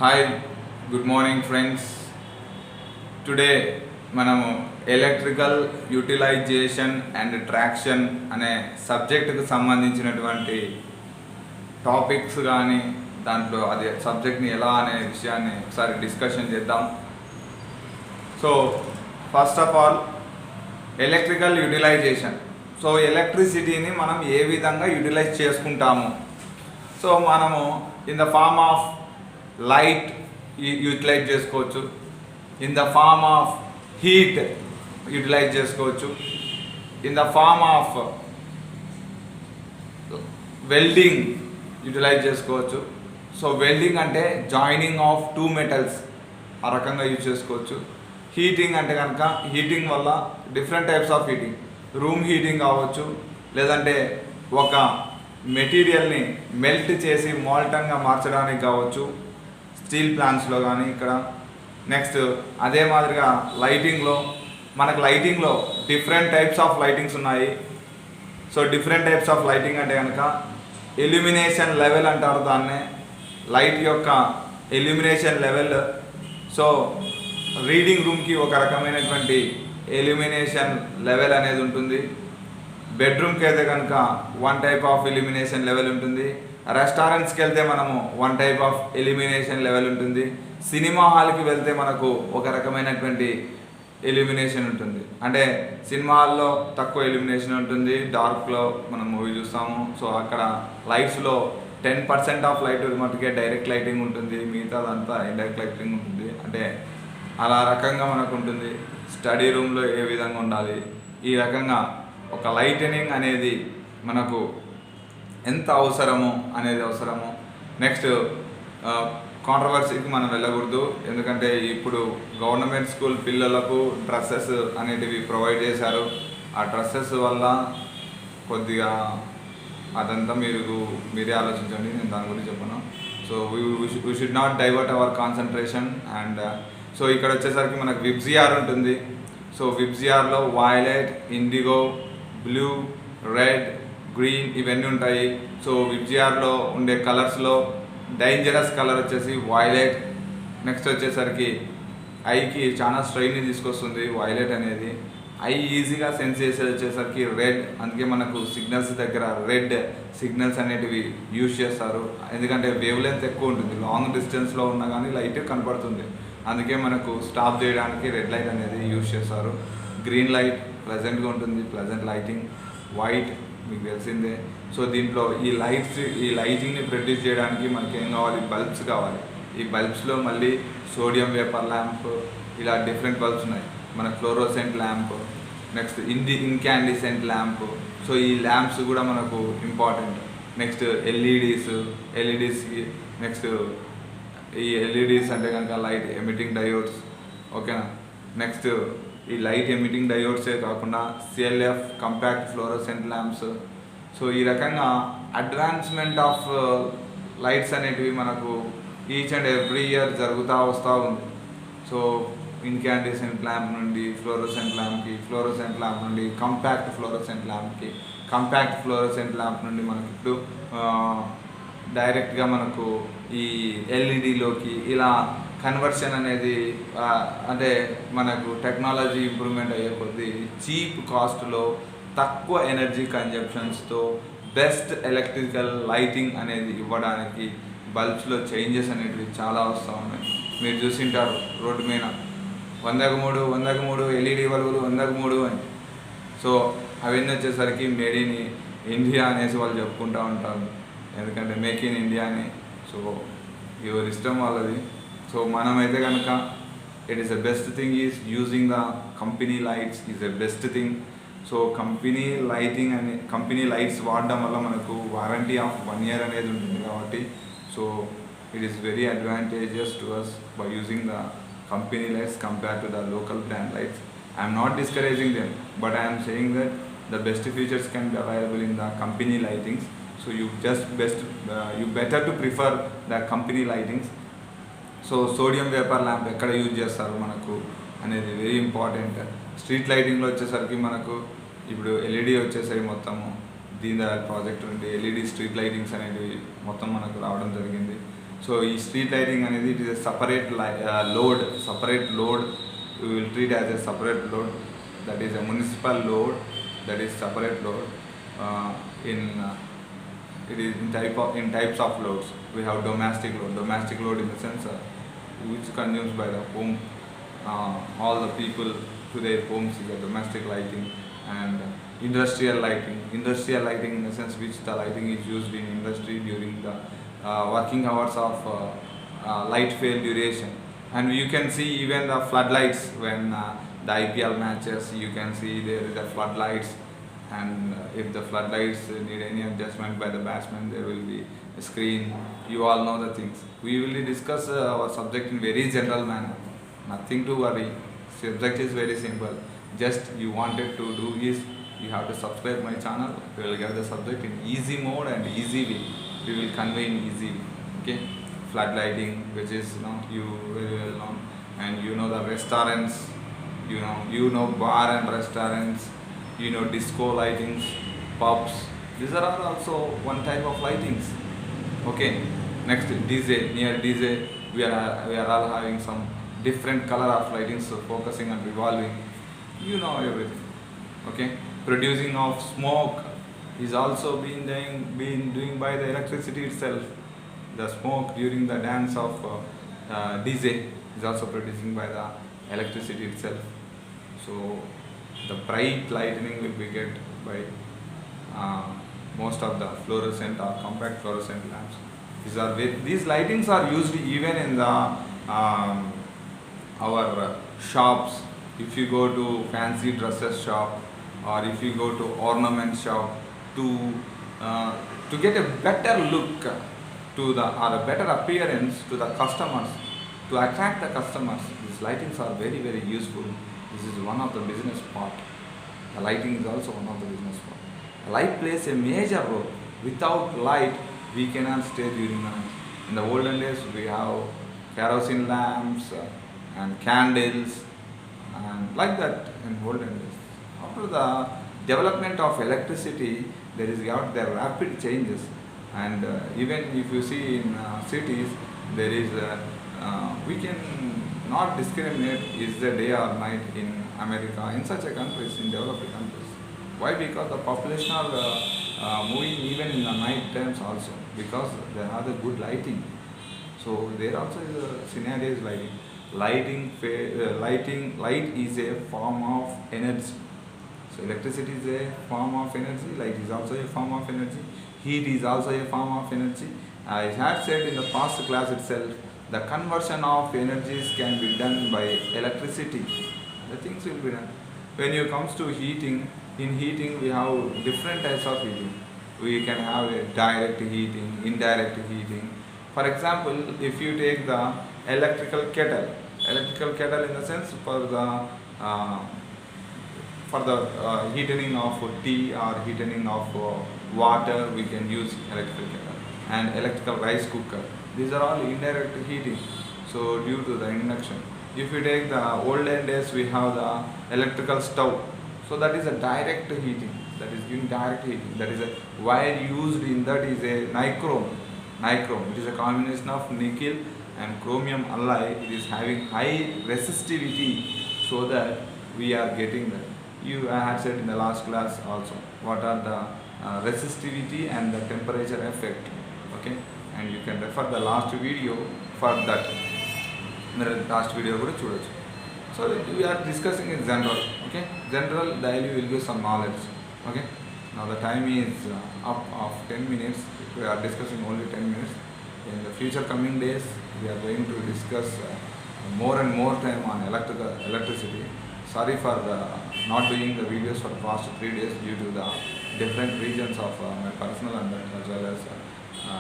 Hi, good morning friends. Today మనము electrical utilisation and traction అనే సబ్జెక్టుకు సంబంధించినటువంటి టాపిక్స్ కానీ దాంట్లో అది సబ్జెక్ట్ని ఎలా అనే విషయాన్ని ఒకసారి డిస్కషన్ చేద్దాం. So first of all electrical utilization. So ఎలక్ట్రిసిటీని మనం ఏ విధంగా యూటిలైజ్ చేసుకుంటాము. సో మనము in the form of light utilize చేసుకోవచ్చు, in the form of heat utilize చేసుకోవచ్చు, in the form of welding utilize చేసుకోవచ్చు. సో వెల్డింగ్ అంటే జాయినింగ్ ఆఫ్ టూ మెటల్స్, ఆ రకంగా యూజ్ చేసుకోవచ్చు. హీటింగ్ అంటే కనుక హీటింగ్ వల్ల different types of heating, room heating కావచ్చు, లేదంటే ఒక మెటీరియల్ని మెల్ట్ చేసి మాల్టన్గా మార్చడానికి కావచ్చు, స్టీల్ ప్లాంట్స్లో కానీ ఇక్కడ. నెక్స్ట్ అదే మాదిరిగా లైటింగ్లో డిఫరెంట్ టైప్స్ ఆఫ్ లైటింగ్స్ ఉన్నాయి. So different types of lighting అంటే కనుక ఇల్యూమినేషన్ లెవెల్ అంటారు దాన్నే, లైట్ యొక్క ఇల్యూమినేషన్ లెవెల్. సో రీడింగ్ రూమ్కి ఒక రకమైనటువంటి ఇల్యూమినేషన్ లెవెల్ అనేది ఉంటుంది. బెడ్రూమ్కి అయితే కనుక one type of illumination level ఉంటుంది. రెస్టారెంట్స్కి వెళ్తే మనము one type of illumination level ఉంటుంది. సినిమా హాల్కి వెళ్తే మనకు ఒక రకమైనటువంటి ఇల్యూమినేషన్ ఉంటుంది. అంటే సినిమా హాల్లో తక్కువ ఇల్యూమినేషన్ ఉంటుంది, డార్క్లో మనం మూవీ చూస్తాము. సో అక్కడ లైట్స్లో 10% ఆఫ్ లైట్ మటుకే డైరెక్ట్ లైటింగ్ ఉంటుంది, మిగతాదంతా ఇండైరెక్ట్ లైటింగ్ ఉంటుంది. అంటే అలా రకంగా మనకు ఉంటుంది. స్టడీ రూమ్లో ఏ విధంగా ఉండాలి, ఈ రకంగా ఒక లైటనింగ్ అనేది మనకు ఎంత అవసరము. నెక్స్ట్ కాంట్రవర్సీకి మనం వెళ్ళకూడదు, ఎందుకంటే ఇప్పుడు గవర్నమెంట్ స్కూల్ పిల్లలకు డ్రెస్సెస్ అనేటివి ప్రొవైడ్ చేశారు. ఆ డ్రెస్సెస్ వల్ల కొద్దిగా అదంతా మీరే ఆలోచించండి, నేను దాని గురించి చెప్పను. So we should not divert our concentration. And so ఇక్కడ వచ్చేసరికి మనకు విబ్జిఆర్ ఉంటుంది. సో విబ్జిఆర్లో violet, indigo, blue, red, green ఇవన్నీ ఉంటాయి. సో విబ్జిఆర్లో ఉండే కలర్స్లో డేంజరస్ కలర్ వచ్చేసి వైలెట్. నెక్స్ట్ వచ్చేసరికి ఐకి చాలా స్ట్రెయిన్ని తీసుకొస్తుంది వైలెట్ అనేది. ఐ ఈజీగా సెన్స్ చేసేది వచ్చేసరికి రెడ్. అందుకే మనకు సిగ్నల్స్ దగ్గర రెడ్ సిగ్నల్స్ అనేటివి యూజ్ చేస్తారు, ఎందుకంటే వేవ్ లెంత్ ఎక్కువ ఉంటుంది. లాంగ్ డిస్టెన్స్లో ఉన్నా కానీ లైట్ కనపడుతుంది, అందుకే మనకు స్టాప్ చేయడానికి రెడ్ లైట్ అనేది యూజ్ చేస్తారు. గ్రీన్ లైట్ ప్లెజెంట్గా ఉంటుంది, ప్లెజెంట్ లైటింగ్. వైట్ మీకు తెలిసిందే. సో దీంట్లో ఈ లైటింగ్ని ప్రొడ్యూస్ చేయడానికి మనకి ఏం కావాలి, బల్బ్స్ కావాలి. ఈ బల్బ్స్లో మళ్ళీ సోడియం వేపర్ ల్యాంప్, ఇలా డిఫరెంట్ బల్బ్స్ ఉన్నాయి. మన fluorescent lamp, next incandescent lamp. So ఈ ల్యాంప్స్ కూడా మనకు ఇంపార్టెంట్. నెక్స్ట్ ఎల్ఈడీస్కి నెక్స్ట్ ఈ ఎల్ఈడీస్ అంటే కనుక లైట్ ఎమిటింగ్ డయోడ్స్, ఓకేనా. నెక్స్ట్ ఈ లైట్ ఎమిటింగ్ డయోడ్సే కాకుండా CLF compact fluorescent lamps. So ఈ రకంగా అడ్వాన్స్మెంట్ ఆఫ్ లైట్స్ అనేటివి మనకు ఈచ్ అండ్ ఎవ్రీ ఇయర్ జరుగుతూ వస్తూ ఉంది. సో ఇన్కాండిసెంట్ ల్యాంప్ నుండి ఫ్లోరోసెంట్ ల్యాంప్ నుండి కంపాక్ట్ ఫ్లోరోసెంట్ ల్యాంప్ నుండి మనకి ఇప్పుడు డైరెక్ట్గా మనకు ఈ ఎల్ఈడిలోకి ఇలా కన్వర్షన్ అనేది అంటే మనకు టెక్నాలజీ ఇంప్రూవ్మెంట్ అయ్యే కొద్దీ చీప్ కాస్ట్లో తక్కువ ఎనర్జీ కన్జంప్షన్స్తో బెస్ట్ ఎలక్ట్రికల్ లైటింగ్ అనేది ఇవ్వడానికి బల్బ్స్లో చేంజెస్ అనేటివి చాలా వస్తూ ఉన్నాయి. మీరు చూసింటారు రోడ్డు మీద 100కు 3 ఎల్ఈడి బల్బులు 100కు 3 అని. సో అవన్నీ వచ్చేసరికి మేడ్ ఇన్ ఇండియా అనేసి వాళ్ళు చెప్పుకుంటూ ఉంటారు, ఎందుకంటే మేక్ ఇన్ ఇండియా అని. సో ఎవరి ఇష్టం వాళ్ళది. సో మనమైతే కనుక it is the best thing is using the company lights is the best thing. So company lights వాడడం వల్ల మనకు వారంటీ ఆఫ్ 1 year అనేది ఉంటుంది కాబట్టి so it is very advantages to us by using the company lights compare to the local brand lights. I'm not discouraging them, but I'm saying that the best features can be available in the company lightings. So you better to prefer the company lightings. So sodium vapour lamp ఎక్కడ use చేస్తారు మనకు అనేది very important. Street లైటింగ్లో వచ్చేసరికి మనకు ఇప్పుడు LED వచ్చేసరికి మొత్తము దీని ప్రాజెక్ట్ నుండి ఎల్ఈడి స్ట్రీట్ లైటింగ్స్ అనేవి మొత్తం మనకు రావడం జరిగింది. సో ఈ స్ట్రీట్ లైటింగ్ అనేది it is a separate load we will treat as a separate load, that is a municipal load, that is separate load. In it is in types of loads. We have domestic load in the sense which consumes by the home, all the people to their homes is a domestic lighting. And industrial lighting in the sense which the lighting is used in industry during the working hours of light fail duration. And you can see even the floodlights when the IPL matches, you can see there is a floodlights, and if the floodlights need any adjustment by the batsman, there will be a screen. You all know the things. We will discuss our subject in very general manner. Nothing to worry. Subject is very simple. Just you wanted to do is you have to subscribe my channel. We will get the subject in easy mode and easy way. We will convey in easy way. Okay. Flood lighting, which is you very well known, and the restaurants, you know bar and restaurants, disco lightings, pubs. These are all also one type of lightings. Okay. Next, DJ. Near DJ, we are all having some different color of lightings, so focusing and revolving. Everything. Okay. Producing of smoke is also being doing by the electricity itself. The smoke during the dance of DJ is also producing by the electricity itself. So the bright lightning will be get by most of the fluorescent or compact fluorescent lamps. These lightings are used even in the our shops. If you go to fancy dresses shop, or if you go to ornament shop, to get a better look or a better appearance to the customers, to attract the customers, these lightings are very, very useful. This is one of the business part. The lighting is also one of the business part. Light plays a major role. Without light, we cannot stay during the night. In the olden days, we have kerosene lamps and candles, and like that in olden days. After the development of electricity, there are rapid changes. And even if you see in cities, there is we can not discriminate is the day or night in America, in such a countries, in developed countries. Why? Because the population are moving even in the night times also, because they have the good lighting. So there also is a scenario is light is a form of energy. So electricity is a form of energy, light is also a form of energy, heat is also a form of energy. I had said in the past class itself, the conversion of energies can be done by electricity. The things will be done. When it comes to heating, in heating we have different types of heating. We can have a direct heating, indirect heating. For example, if you take the electrical kettle in the sense for the heating of tea or heating of water, we can use electrical kettle, and electrical rice cooker. These are all indirect heating, so due to the induction. If you take the olden days, we have the electrical stove, so that is a direct heating, that is giving direct heating. That is a wire used in that is a nichrome. It is a combination of nickel and chromium alloy. It is having high resistivity, so that we are getting that. I had said in the last class also what are the resistivity and the temperature effect. Okay, and you can refer the last video for that. Last video kuda chudochu. So we are discussing in general. Okay, general daily will give some knowledge. Okay, now the time is up of 10 minutes. We are discussing only 10 minutes. In the future coming days, we are going to discuss more and more time on electricity. Sorry for not doing the videos for the past 3 days due to the different regions of my personal and as well as I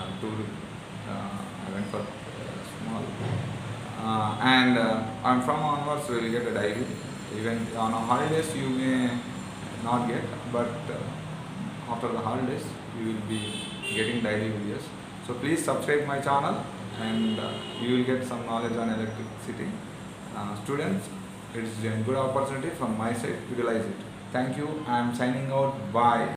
went for small. And I'm from onwards, we will get a diary. Even on holidays, you may not get, but after the holidays, you will be getting daily videos. So please subscribe my channel, and you will get some knowledge on electricity. Students, it is a good opportunity from my side. Utilize it. Thank you. I am signing out. Bye.